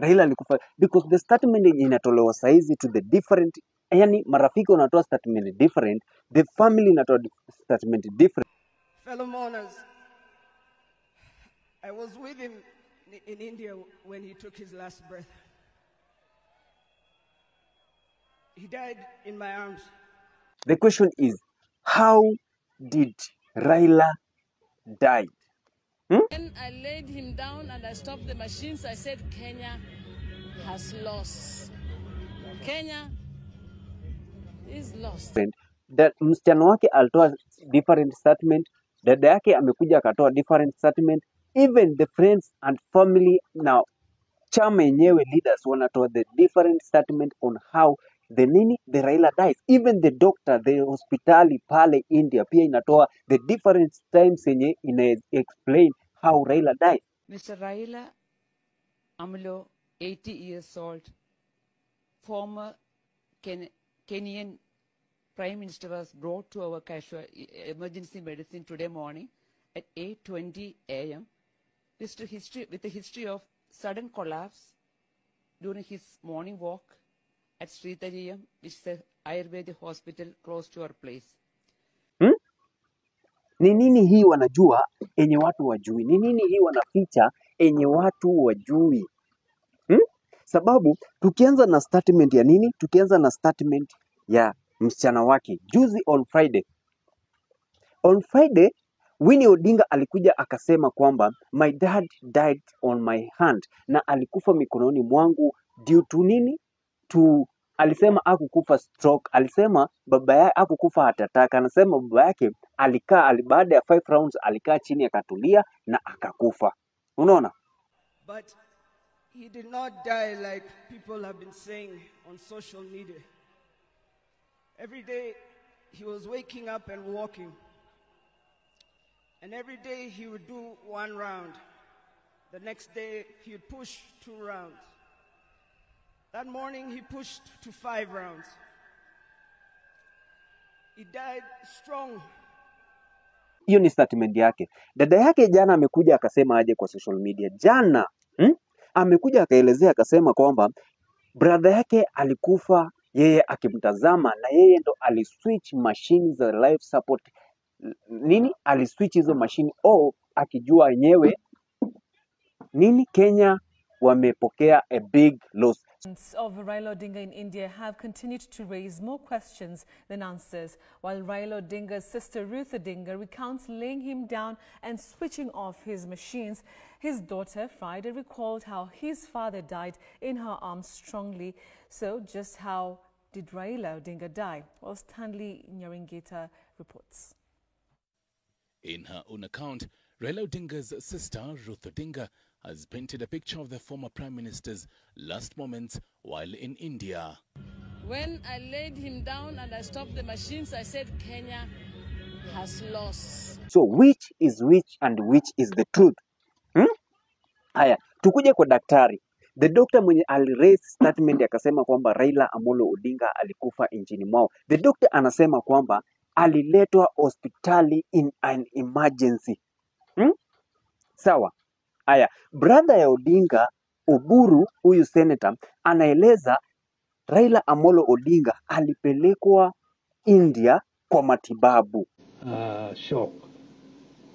Raila alikufa, because the statement inatolewa saizi to the different, yani marafiki wanatoa statement different, the family inatoa statement different. Fellow mourners, I was with him in India when he took his last breath. He died in my arms. The question is, how did Raila die? When I laid him down and I stopped the machines, I said, Kenya has lost. Kenya is lost. That msichana wake alitoa different statement, dada yake amekuja akatoa different statement, even the friends and family now chama yenyewe leaders wanatoa the different statement on how the Raila dies. Even the doctor, the hospitali pale India pia inatoa the different times yenye ina explain how Raila dies. Mr. Raila Amolo, 80 years old, former Kenyan Prime Minister, was brought to our emergency medicine today morning at 8:20 a.m. with a history of sudden collapse during his morning walk at Sritariyam, which is an Ayurvedic hospital close to our place. Ni nini hii wanajua enye watu wajui? Ni nini hii wanaficha enye watu wajui? Sababu tukianza na statement ya nini? Tukianza na statement ya msichana wake juzi on Friday Winnie Odinga alikuja akasema kwamba my dad died on my hand, na alikufa mikononi mwangu due to nini? Alisema hakukufa stroke, alisema baba yake hakukufa heart attack, anasema baba yake alikaa baada ya 5 rounds alikaa chini akatulia na akakufa. Unaona? But he did not die like people have been saying on social media. Every day he was waking up and walking. And every day he would do 1 round. The next day he would push 2 rounds. That morning he pushed to 5 rounds. He died strong. Hiyo ni statement yake. Dada yake jana amekuja akasema aje kwa social media. Jana amekuja akaelezea akasema kwamba brother yake alikufa yeye akimtazama, na yeye ndo aliswitch machine za life support aliswitch hizo machine off akijua wenyewe Kenya wamepokea a big loss. Of Raila Odinga in India have continued to raise more questions than answers, while Raila Odinga's sister Ruth Odinga recounts laying him down and switching off his machines. His daughter Friday recalled how his father died in her arms strongly. So just how did Raila Odinga die? Well, Stanley Nyaringeta reports. In her own account, Raila Odinga's sister Ruth Odinga has painted a picture of the former Prime Minister's last moments while in India. When I laid him down and I stopped the machines, I said, Kenya has lost. So which is which and which is the truth? Haya, tukuje kwa daktari. The doctor mwenye aliraise statement akasema kwamba Raila Amolo Odinga alikufa nchini mwao. The doctor anasema kwamba aliletwa hospitali in an emergency. Sawa. Haya, brother ya Odinga, Oburu, huyu senator, anaeleza Raila Amolo Odinga alipelekwa India kwa matibabu. Shock,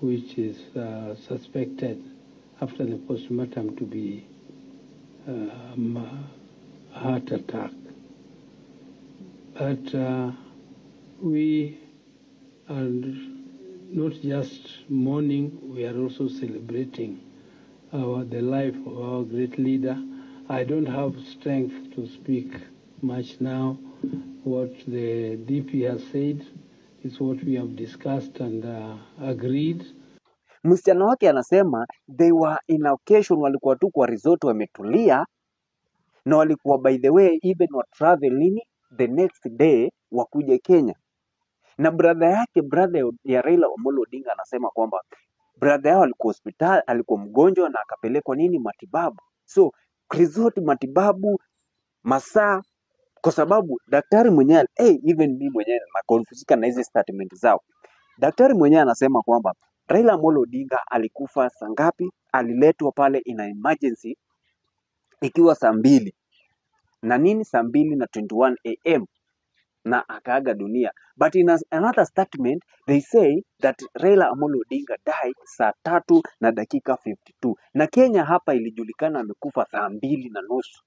which is suspected after the postmortem to be heart attack. But we are not just mourning, we are also celebrating the life of our great leader. I don't have strength to speak much now. What the DP has said is what we have discussed and agreed. Msichana wake anasema they were in occasion, walikuwa tu kwa resort wametulia, na walikuwa by the way even wa traveling the next day wakuje Kenya. Na brother ya Raila Amolo Odinga anasema kwamba brother yao alikuwa hospitali, alikuwa mgonjwa na akapelekwa matibabu. So resort matibabu masaa, kwa sababu daktari mwenyewe even mimi mwenyewe na confusika na hizi statement zao. Daktari mwenyewe anasema kwamba Raila Amolo Odinga alikufa saa ngapi, aliletwa pale in emergency ikiwa saa 2 na nini, saa 2:21 AM, na akaaga dunia. But in another statement they say that Raila Amolo Odinga died saa 3:52, na Kenya hapa ilijulikana amekufa saa 2:30.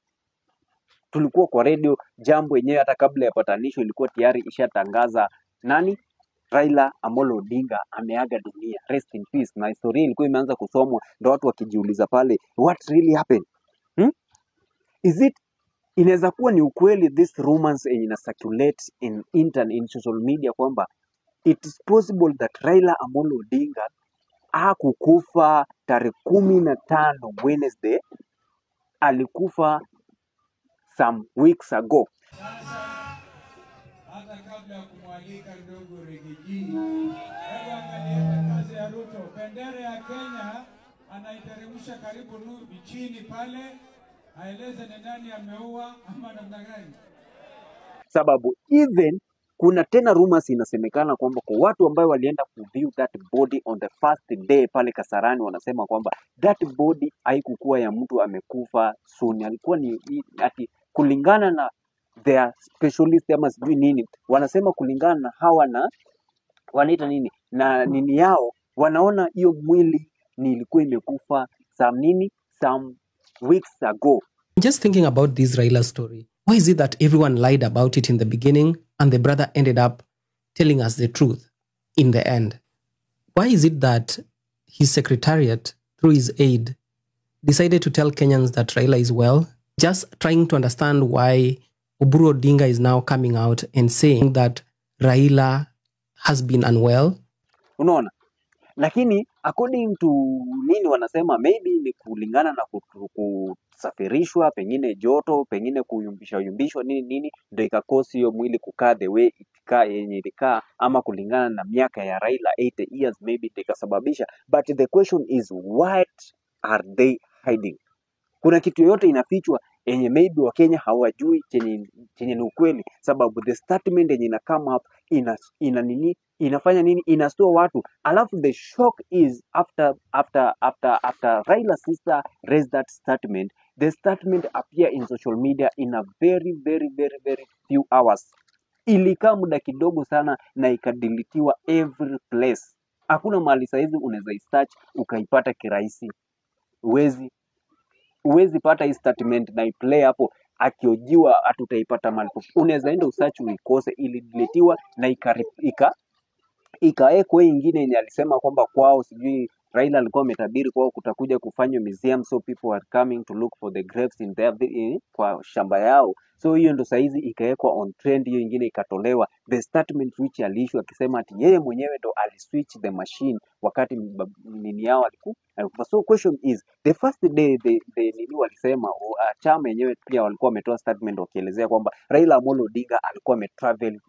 Tulikuwa kwa radio Jambo yenyewe, hata kabla ya patanisho ilikuwa tayari ishatangaza nani, Raila Amolo Odinga ameaga dunia, rest in peace, na historia ilikuwa imeanza kusomwa, ndio watu wakijiuliza pale what really happened. Is it, inaweza kuwa ni ukweli this rumors ina circulate in social media kwamba it is possible that Raila Amolo Odinga hakukufa tarehe 15 Wednesday, alikufa some weeks ago. Hata kabla ya kumwalika ndugu Rigiji, hebu angalieni kazi ya Ruto. Bendera ya Kenya anaiteremsha karibu chini pale, aeleze ni nani ameua ama namna gani. Sababu even kuna tena rumors inasemekana kwamba kwa watu ambao walienda kuview that body on the first day pale Kasarani, wanasema kwamba that body haikukuwa ya mtu amekufa soon, alikuwa ni ati kulingana na their specialist ama sijui nini, wanasema kulingana na hawa na wanaita nini na nini yao, wanaona hiyo mwili ni ilikuwa imekufa some weeks ago. Just thinking about this Raila story, why is it that everyone lied about it in the beginning and the brother ended up telling us the truth in the end? Why is it that his secretariat, through his aide, decided to tell Kenyans that Raila is well? Just trying to understand why Oburu Odinga is now coming out and saying that Raila has been unwell. Unaona? Lakini according to nini wanasema, maybe ni kulingana na kusafirishwa, pengine joto, pengine kuyumbishwa nini ndio ikakosi hiyo mwili kukaa the way ilikaa yenye ilikaa, ama kulingana na miaka ya Raila 80 years maybe ikasababisha. But the question is, what are they hiding? Kuna kitu yote inafichwa yenye maybe Wakenya hawajui chenye ni ukweli, sababu the statement yenye ina come up ina nini, inafanya nini, inastore watu. Alafu the shock is after Raila's sister raised that statement, the statement appear in social media in a very few hours. Ilikaa muda kidogo sana na ikadilitiwa every place. Hakuna mahali saizi unaweza search ukaipata kirahisi. Uwezi pata hii statement na iplay hapo akiojiwa, hatutaipata mahali popote. Unaweza enda usearch uikose, ilidiletiwa na ikaekwa ingine yenye alisema kwamba kwao sijui Raila alikuwa ametabiri kwao kutakuja kufanywa museum, so people are coming to look for the graves in their kwa shamba yao. So hiyo ndo saizi ikaekwa on trend, hiyo ingine ikatolewa. The statement which aliishwa akisema ati yeye mwenyewe ndo aliswitch the machine wakati nini yao alikuwa. So question is, the first day the nini walisema chama yenyewe pia walikuwa wametoa statement wakielezea kwamba Raila Amolo Odinga alikuwa ametravel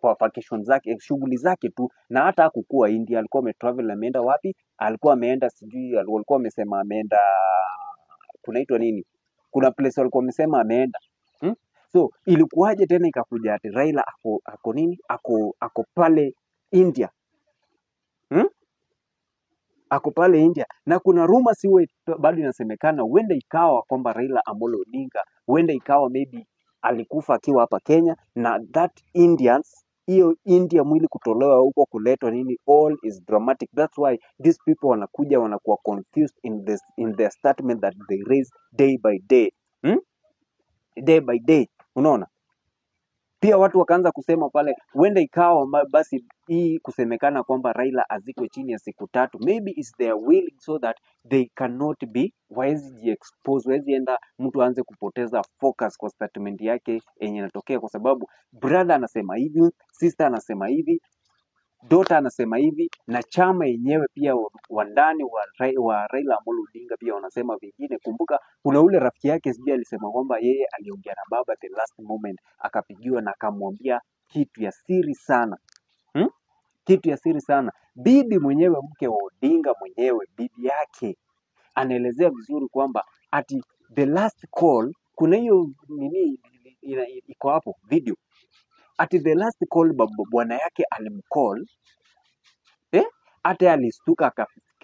kwa vacation zake, shughuli zake tu, na hata hakukuwa India, alikuwa ametravel. Ameenda wapi? Alikuwa ameenda sijui, walikuwa wamesema ameenda kunaitwa nini, kuna place walikuwa wamesema ameenda. So ilikuwaje tena ikakuja ati Raila ako nini, ako pale India? Ako pale India, na kuna rumors hiyo bado inasemekana huenda ikawa kwamba Raila Amolo Odinga huenda ikawa maybe alikufa akiwa hapa Kenya, na that Indians, hiyo India mwili kutolewa huko kuletwa nini, all is dramatic. That's why these people wanakuwa confused in their statement that they raise day by day. Day by day, unaona? Pia watu wakaanza kusema pale huenda ikawa basi hii kusemekana kwamba Raila azikwe chini ya siku 3, maybe is their willing so that they cannot be waezi expose, waezi enda mtu aanze kupoteza focus kwa statement yake yenye inatokea, kwa sababu brother anasema hivi, sister anasema hivi, daughter anasema hivi, na chama yenyewe pia wandani wa Raila Amolo Odinga pia wanasema vingine. Kumbuka kuna ule rafiki yake sijui alisema kwamba yeye aliongea na baba the last moment, akapigiwa na akamwambia kitu ya siri sana. Kitu ya siri sana. Bibi mwenyewe, mke wa Odinga mwenyewe, bibi yake anaelezea vizuri kwamba ati the last call, kuna hiyo nini iko hapo video, ati the last call bwana yake alimcall, hata alistuka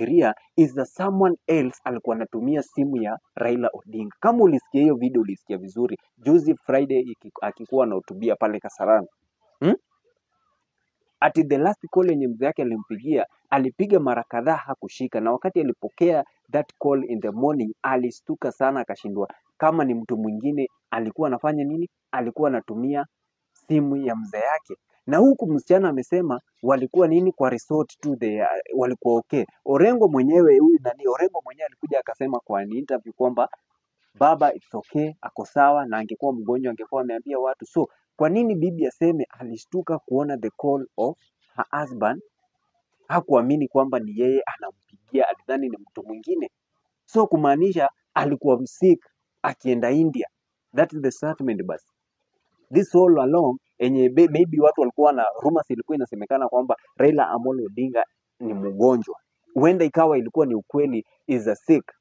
nafikiria is that someone else alikuwa anatumia simu ya Raila Odinga. Kama ulisikia hiyo video, ulisikia vizuri. Juzi Friday akikuwa anahutubia pale Kasarani. Ati the last call yenye mzee yake alimpigia, alipiga mara kadhaa hakushika, na wakati alipokea that call in the morning alistuka sana, akashindwa kama ni mtu mwingine alikuwa anafanya nini, alikuwa anatumia simu ya mzee yake. Na huku msichana amesema walikuwa nini kwa resort tu, walikuwa okay. Orengo mwenyewe alikuja akasema kwa interview kwamba baba it's okay, ako sawa, na angekuwa mgonjwa angekuwa ameambia watu. So kwa nini bibi aseme alishtuka kuona the call of her husband? Hakuamini kwamba ni yeye anampigia, alidhani ni mtu mwingine. So kumaanisha alikuwa msick akienda India. That is the statement basi. This all along maybe watu walikuwa na rumors, ilikuwa inasemekana kwamba Raila Amolo Odinga ni mgonjwa. Huenda ikawa ilikuwa ni ukweli, is a sick.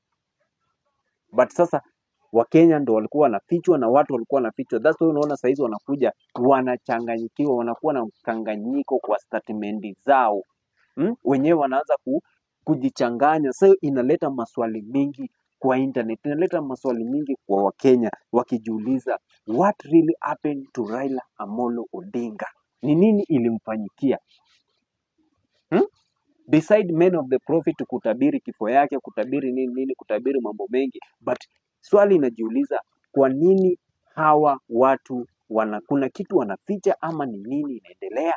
But sasa Wakenya ndo walikuwa wanafichwa na watu walikuwa wanafichwa. That's why unaona saizi wanakuja wanachanganyikiwa, wanakuwa na mkanganyiko kwa statement zao. Wenyewe wanaanza kujichanganya. So inaleta maswali mingi kwa internet, inaleta maswali mingi kwa Wakenya wakijiuliza what really happened to Raila Amolo Odinga? Ni nini ilimfanyikia? Beside men of the prophet, kutabiri kifo yake, kutabiri nini, kutabiri mambo mengi, but swali inajiuliza kwa nini hawa watu kuna kitu wanaficha ama ni nini inaendelea?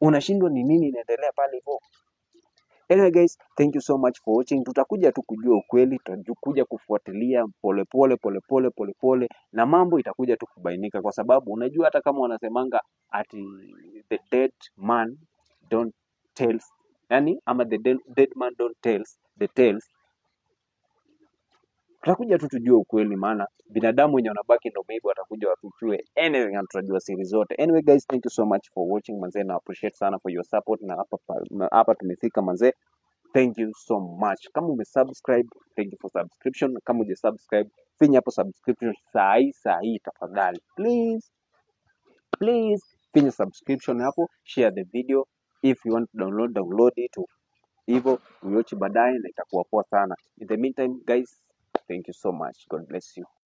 Unashindwa ni nini inaendelea pale hivyo. Anyway guys, thank you so much for watching. Tutakuja tu kujua ukweli, tutakuja kufuatilia pole na mambo itakuja tu kubainika, kwa sababu unajua hata kama wanasemanga ati the dead man don't tells, yani ama the dead man don't tells the tales. Tutakuja tu tujue ukweli, maana binadamu wenye wanabaki ndo maybe watakuja wafichue anything, and tutajua siri zote. Anyway guys, thank you so much for watching manze, na appreciate sana for your support, na hapa tumefika manze. Thank you so much. Kama umesubscribe, thank you for subscription. Kama hujasubscribe, finya hapo subscription saa hii tafadhali. Please finya subscription hapo, share the video. If you want to download it hivyo uiache baadaye na itakuwa poa sana. In the meantime guys, thank you so much. God bless you.